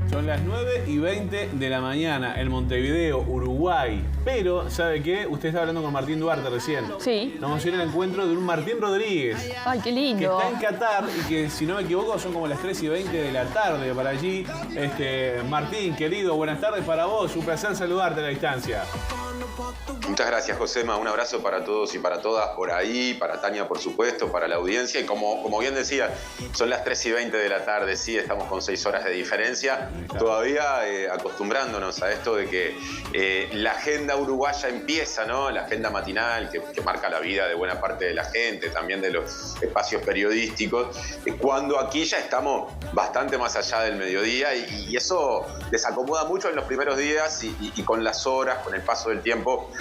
Son las 9:20 de la mañana en Montevideo, Uruguay. Pero, ¿sabe qué? Usted está hablando con Martín Duarte recién. Sí. Nos vamos a ir al encuentro de un Martín Rodríguez. Ay, qué lindo. Que está en Qatar y que, si no me equivoco, son como las 3:20 de la tarde para allí. Martín, querido, buenas tardes para vos. Un placer saludarte a la distancia. Muchas gracias, Josema. Un abrazo para todos y para todas por ahí, para Tania, por supuesto, para la audiencia. Y como bien decía, son las 3:20 de la tarde, sí, estamos con 6 horas de diferencia. Todavía acostumbrándonos a esto de que la agenda uruguaya empieza, ¿no? La agenda matinal que marca la vida de buena parte de la gente, también de los espacios periodísticos, cuando aquí ya estamos bastante más allá del mediodía y eso desacomoda mucho en los primeros días y con las horas, con el paso del tiempo,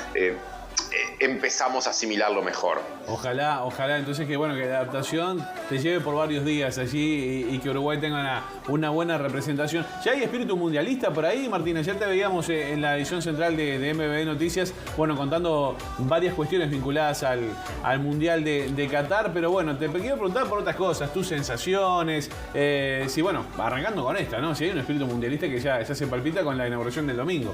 empezamos a asimilarlo mejor. Ojalá, entonces que la adaptación te lleve por varios días allí y que Uruguay tenga una buena representación. ¿Ya hay espíritu mundialista por ahí, Martín? Ayer te veíamos en la edición central de MBB Noticias, contando varias cuestiones vinculadas al Mundial de Qatar, pero te quiero preguntar por otras cosas, tus sensaciones, arrancando con esta, ¿no? Si hay un espíritu mundialista que ya se palpita con la inauguración del domingo.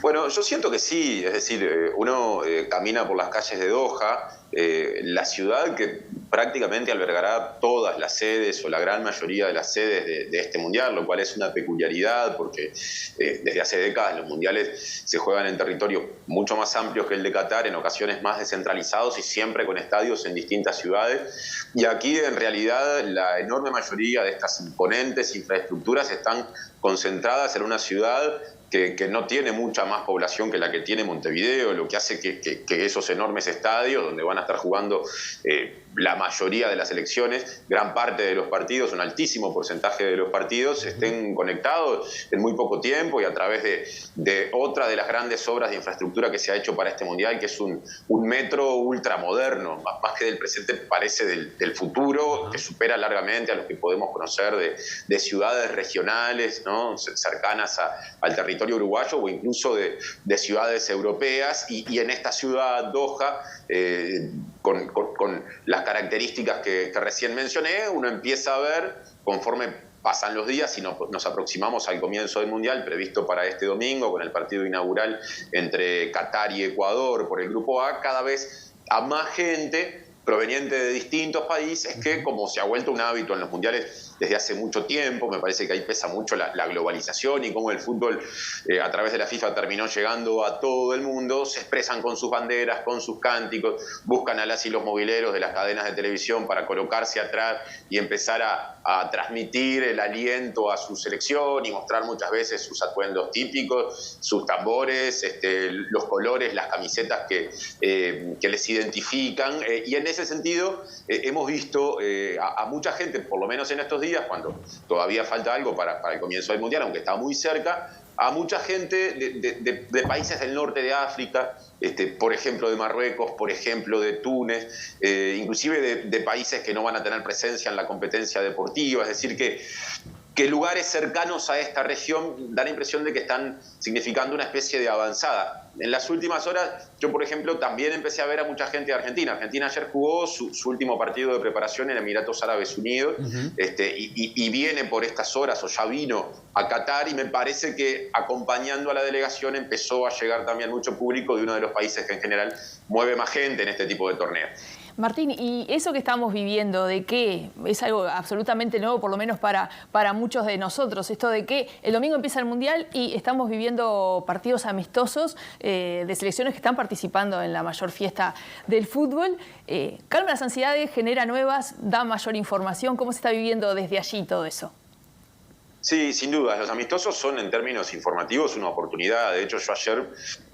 Bueno, yo siento que sí, es decir, uno camina por las calles de Doha, la ciudad que prácticamente albergará todas las sedes o la gran mayoría de las sedes de este mundial, lo cual es una peculiaridad porque desde hace décadas los mundiales se juegan en territorios mucho más amplios que el de Qatar, en ocasiones más descentralizados y siempre con estadios en distintas ciudades. Y aquí en realidad la enorme mayoría de estas imponentes infraestructuras están concentradas en una ciudad que no tiene mucha más población que la que tiene Montevideo, lo que hace que esos enormes estadios donde van a estar jugando la mayoría de las elecciones, gran parte de los partidos, un altísimo porcentaje de los partidos, estén conectados en muy poco tiempo y a través de otra de las grandes obras de infraestructura que se ha hecho para este mundial, que es un metro ultramoderno, más que del presente parece del futuro, que supera largamente a los que podemos conocer de ciudades regionales, ¿no? Cercanas al territorio uruguayo o incluso de ciudades europeas y en esta ciudad Doha, con las características que recién mencioné, uno empieza a ver, conforme pasan los días y nos aproximamos al comienzo del Mundial previsto para este domingo, con el partido inaugural entre Qatar y Ecuador por el Grupo A, cada vez a más gente proveniente de distintos países que, como se ha vuelto un hábito en los mundiales desde hace mucho tiempo, me parece que ahí pesa mucho la globalización y cómo el fútbol a través de la FIFA terminó llegando a todo el mundo, se expresan con sus banderas, con sus cánticos, buscan a las y los mobileros de las cadenas de televisión para colocarse atrás y empezar a transmitir el aliento a su selección y mostrar muchas veces sus atuendos típicos, sus tambores, los colores, las camisetas que les identifican. Y en ese sentido hemos visto a mucha gente, por lo menos en estos días, cuando todavía falta algo para el comienzo del Mundial, aunque está muy cerca, a mucha gente de países del norte de África, por ejemplo de Marruecos, por ejemplo de Túnez, inclusive de países que no van a tener presencia en la competencia deportiva, es decir que lugares cercanos a esta región dan la impresión de que están significando una especie de avanzada. En las últimas horas, yo por ejemplo también empecé a ver a mucha gente de Argentina. Argentina ayer jugó su último partido de preparación en Emiratos Árabes Unidos, y viene por estas horas, o ya vino a Qatar, y me parece que acompañando a la delegación empezó a llegar también mucho público de uno de los países que en general mueve más gente en este tipo de torneos. Martín, y eso que estamos viviendo, ¿de qué? Es algo absolutamente nuevo, por lo menos para muchos de nosotros, esto de que el domingo empieza el Mundial y estamos viviendo partidos amistosos de selecciones que están participando en la mayor fiesta del fútbol. Calma las ansiedades, genera nuevas, da mayor información. ¿Cómo se está viviendo desde allí todo eso? Sí, sin duda. Los amistosos son en términos informativos una oportunidad. De hecho, yo ayer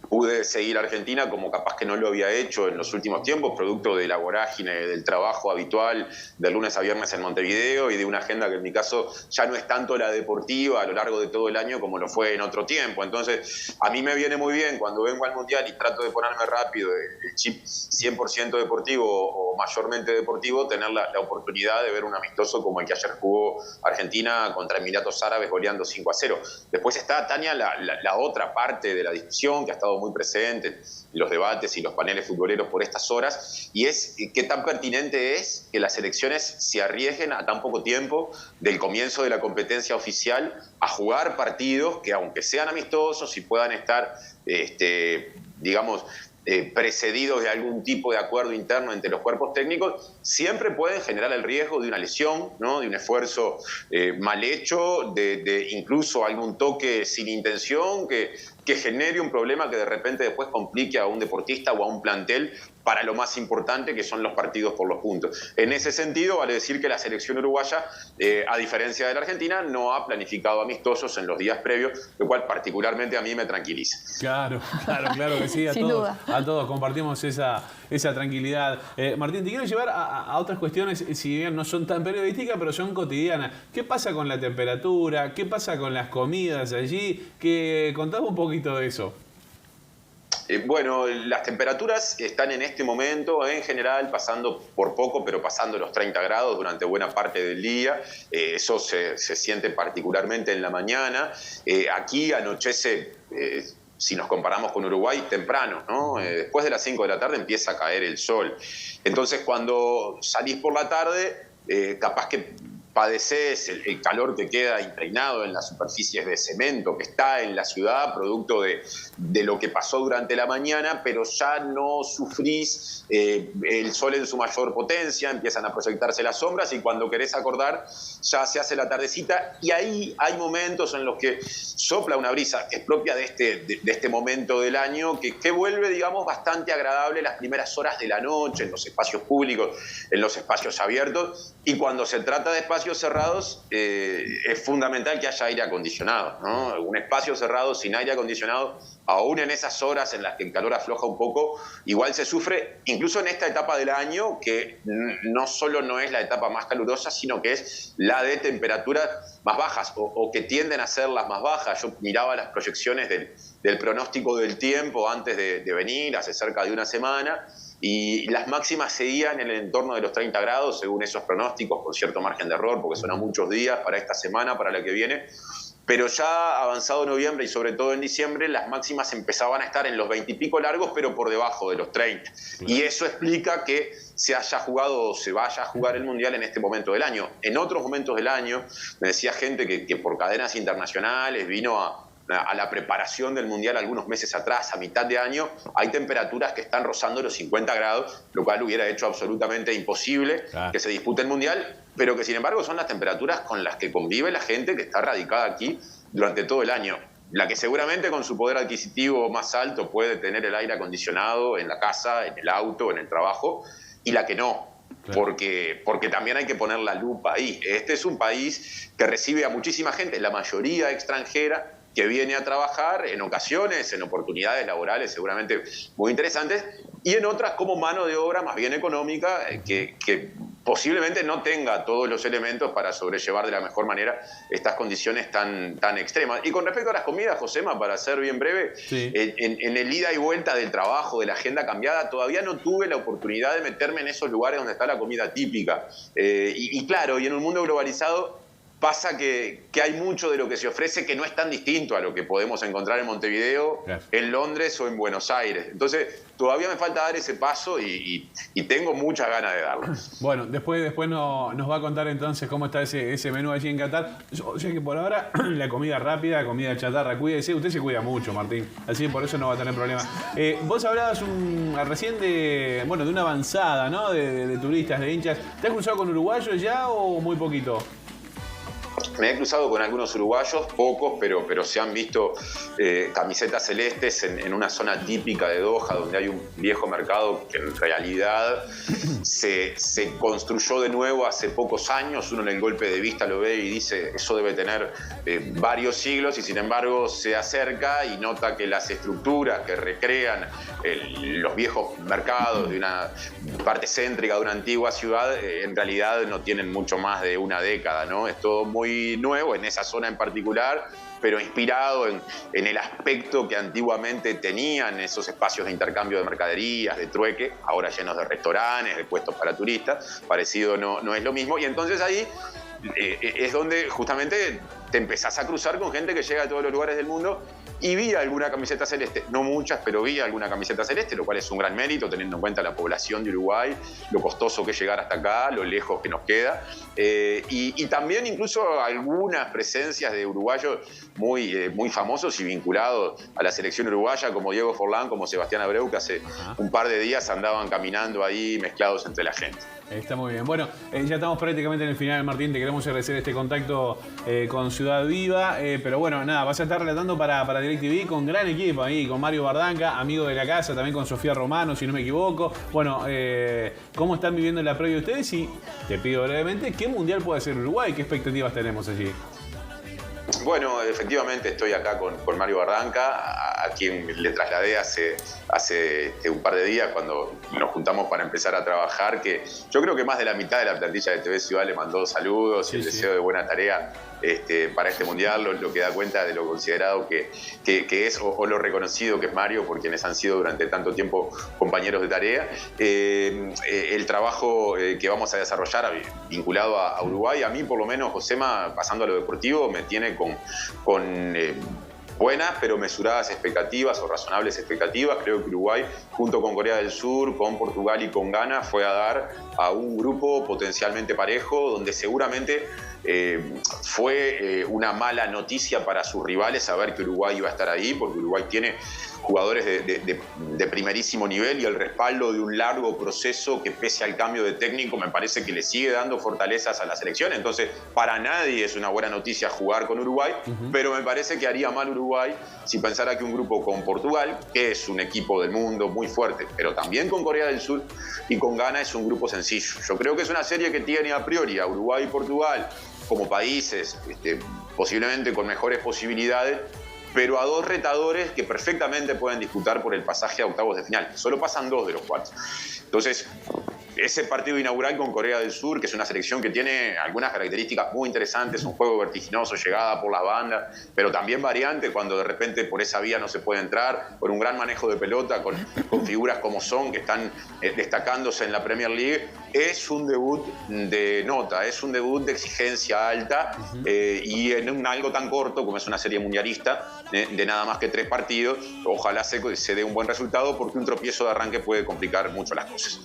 pude seguir a Argentina como capaz que no lo había hecho en los últimos tiempos, producto de la vorágine del trabajo habitual de lunes a viernes en Montevideo y de una agenda que en mi caso ya no es tanto la deportiva a lo largo de todo el año como lo fue en otro tiempo. Entonces, a mí me viene muy bien cuando vengo al Mundial y trato de ponerme rápido el chip 100% deportivo o mayormente deportivo, tener la oportunidad de ver un amistoso como el que ayer jugó Argentina contra Emiratos Árabes goleando 5-0. Después está, Tania, la otra parte de la discusión que ha estado muy muy presente en los debates y los paneles futboleros por estas horas, y es qué tan pertinente es que las selecciones se arriesguen a tan poco tiempo del comienzo de la competencia oficial a jugar partidos que, aunque sean amistosos y puedan estar, digamos, precedidos de algún tipo de acuerdo interno entre los cuerpos técnicos, siempre pueden generar el riesgo de una lesión, ¿no? De un esfuerzo mal hecho, de incluso algún toque sin intención que genere un problema que de repente después complique a un deportista o a un plantel para lo más importante, que son los partidos por los puntos. En ese sentido, vale decir que la selección uruguaya, a diferencia de la Argentina, no ha planificado amistosos en los días previos, lo cual particularmente a mí me tranquiliza. Claro que sí, a todos compartimos esa tranquilidad. Martín, te quiero llevar a otras cuestiones, si bien no son tan periodísticas, pero son cotidianas. ¿Qué pasa con la temperatura? ¿Qué pasa con las comidas allí? Contame un poquito de eso. Bueno, las temperaturas están en este momento, en general, pasando por poco, pero pasando los 30 grados durante buena parte del día. Eso se siente particularmente en la mañana. Aquí anochece, si nos comparamos con Uruguay, temprano, ¿no? Después de las 5 de la tarde empieza a caer el sol. Entonces, cuando salís por la tarde, capaz que padeces el calor que queda impregnado en las superficies de cemento que está en la ciudad, producto de lo que pasó durante la mañana, pero ya no sufrís el sol en su mayor potencia, empiezan a proyectarse las sombras y cuando querés acordar ya se hace la tardecita y ahí hay momentos en los que sopla una brisa que es propia de este momento del año que vuelve, digamos, bastante agradable las primeras horas de la noche en los espacios públicos, en los espacios abiertos, y cuando se trata de espacios cerrados es fundamental que haya aire acondicionado, ¿no? Un espacio cerrado sin aire acondicionado, aún en esas horas en las que el calor afloja un poco, igual se sufre, incluso en esta etapa del año, que no solo no es la etapa más calurosa, sino que es la de temperaturas más bajas, o que tienden a ser las más bajas. Yo miraba las proyecciones del pronóstico del tiempo antes de venir, hace cerca de una semana, y las máximas seguían en el entorno de los 30 grados, según esos pronósticos, con cierto margen de error, porque son a muchos días para esta semana, para la que viene. Pero ya avanzado noviembre y sobre todo en diciembre, las máximas empezaban a estar en los 20 y pico largos, pero por debajo de los 30. Y eso explica que se haya jugado o se vaya a jugar el Mundial en este momento del año. En otros momentos del año, me decía gente que por cadenas internacionales vino a la preparación del Mundial algunos meses atrás, a mitad de año, hay temperaturas que están rozando los 50 grados, lo cual hubiera hecho absolutamente imposible que se dispute el Mundial, pero que sin embargo son las temperaturas con las que convive la gente que está radicada aquí durante todo el año. La que seguramente con su poder adquisitivo más alto puede tener el aire acondicionado en la casa, en el auto, en el trabajo, y la que no. Porque también hay que poner la lupa ahí. Este es un país que recibe a muchísima gente, la mayoría extranjera, que viene a trabajar en ocasiones, en oportunidades laborales seguramente muy interesantes, y en otras como mano de obra más bien económica, que posiblemente no tenga todos los elementos para sobrellevar de la mejor manera estas condiciones tan extremas. Y con respecto a las comidas, Josema, para ser bien breve, sí, en el ida y vuelta del trabajo, de la agenda cambiada, todavía no tuve la oportunidad de meterme en esos lugares donde está la comida típica. Y claro, y en un mundo globalizado, pasa que hay mucho de lo que se ofrece que no es tan distinto a lo que podemos encontrar en Montevideo, en Londres o en Buenos Aires. Entonces, todavía me falta dar ese paso y tengo muchas ganas de darlo. Bueno, después nos va a contar entonces cómo está ese menú allí en Qatar. O sea que por ahora, la comida rápida, la comida chatarra, cuídese. Usted se cuida mucho, Martín. Así que por eso no va a tener problema. Vos hablabas recién de una avanzada, ¿no? De turistas, de hinchas. ¿Te has cruzado con uruguayos ya o muy poquito? Me he cruzado con algunos uruguayos, pocos, pero se han visto camisetas celestes en una zona típica de Doha, donde hay un viejo mercado que en realidad se construyó de nuevo hace pocos años. Uno en el golpe de vista lo ve y dice, eso debe tener varios siglos, y sin embargo se acerca y nota que las estructuras que recrean los viejos mercados de una parte céntrica de una antigua ciudad, en realidad no tienen mucho más de una década, ¿no? Es todo muy nuevo en esa zona en particular, pero inspirado en el aspecto que antiguamente tenían esos espacios de intercambio de mercaderías, de trueque, ahora llenos de restaurantes, de puestos para turistas. Parecido no es lo mismo, y entonces ahí es donde justamente te empezás a cruzar con gente que llega de todos los lugares del mundo, y vi alguna camiseta celeste, no muchas, pero vi alguna camiseta celeste, lo cual es un gran mérito teniendo en cuenta la población de Uruguay, lo costoso que es llegar hasta acá, lo lejos que nos queda, y también incluso algunas presencias de uruguayos muy famosos y vinculados a la selección uruguaya, como Diego Forlán, como Sebastián Abreu, que hace un par de días andaban caminando ahí mezclados entre la gente. Está muy bien. Bueno, ya estamos prácticamente en el final, Martín. Te queremos agradecer este contacto con Ciudad Viva. Pero bueno, nada, vas a estar relatando para DirecTV con gran equipo ahí, con Mario Bardanca, amigo de la casa, también con Sofía Romano, si no me equivoco. Bueno, ¿cómo están viviendo la previa ustedes? Y te pido brevemente, ¿qué mundial puede hacer Uruguay? ¿Qué expectativas tenemos allí? Bueno, efectivamente estoy acá con Mario Bardanca, a quien le trasladé hace un par de días cuando nos juntamos para empezar a trabajar, que yo creo que más de la mitad de la plantilla de TV Ciudad le mandó saludos y el deseo de buena tarea para este mundial, lo que da cuenta de lo considerado que es o lo reconocido que es Mario, por quienes han sido durante tanto tiempo compañeros de tarea. El trabajo que vamos a desarrollar vinculado a Uruguay, a mí por lo menos, Josema, pasando a lo deportivo, me tiene con buenas pero mesuradas expectativas o razonables expectativas. Creo que Uruguay, junto con Corea del Sur, con Portugal y con Ghana, fue a dar a un grupo potencialmente parejo, donde seguramente fue una mala noticia para sus rivales saber que Uruguay iba a estar ahí, porque Uruguay tiene jugadores de primerísimo nivel y el respaldo de un largo proceso que, pese al cambio de técnico, me parece que le sigue dando fortalezas a la selección. Entonces, para nadie es una buena noticia jugar con Uruguay, pero me parece que haría mal Uruguay si pensara que un grupo con Portugal, que es un equipo del mundo muy fuerte, pero también con Corea del Sur y con Ghana, es un grupo sencillo. Yo creo que es una serie que tiene a priori a Uruguay y Portugal como países posiblemente con mejores posibilidades, pero a dos retadores que perfectamente pueden disputar por el pasaje a octavos de final. Solo pasan 2 de los 4. Entonces, ese partido inaugural con Corea del Sur, que es una selección que tiene algunas características muy interesantes, un juego vertiginoso, llegada por las bandas, pero también variante cuando de repente por esa vía no se puede entrar, con un gran manejo de pelota, con figuras como Son, que están destacándose en la Premier League. Es un debut de nota, es un debut de exigencia alta, y en algo tan corto como es una serie mundialista, de nada más que 3 partidos, ojalá se dé un buen resultado, porque un tropiezo de arranque puede complicar mucho las cosas.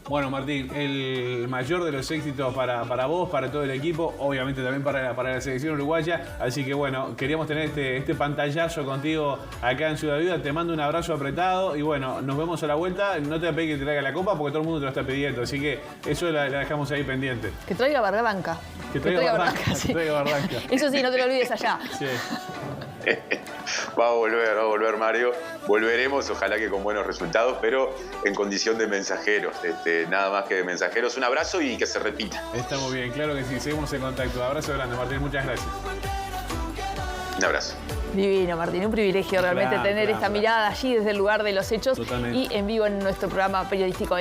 Bueno, Martín, el mayor de los éxitos para vos, para todo el equipo, obviamente también para la selección uruguaya. Así que bueno, queríamos tener este pantallazo contigo acá en Ciudad Viva. Te mando un abrazo apretado y bueno, nos vemos a la vuelta. No te voy a pedir que te traiga la copa porque todo el mundo te lo está pidiendo. Así que eso la dejamos ahí pendiente. Que traiga Bardanca. Que traiga Bardanca, sí. Que traiga Bardanca. Eso sí, no te lo olvides allá. Sí. Va a volver Mario. Volveremos, ojalá que con buenos resultados, pero en condición de mensajeros, nada más que de mensajeros. Un abrazo y que se repita. Está muy bien, claro que sí, seguimos en contacto. Abrazo grande, Martín, muchas gracias. Un abrazo. Divino, Martín, un privilegio realmente tener esta mirada allí desde el lugar de los hechos. Totalmente. Y en vivo en nuestro programa periodístico.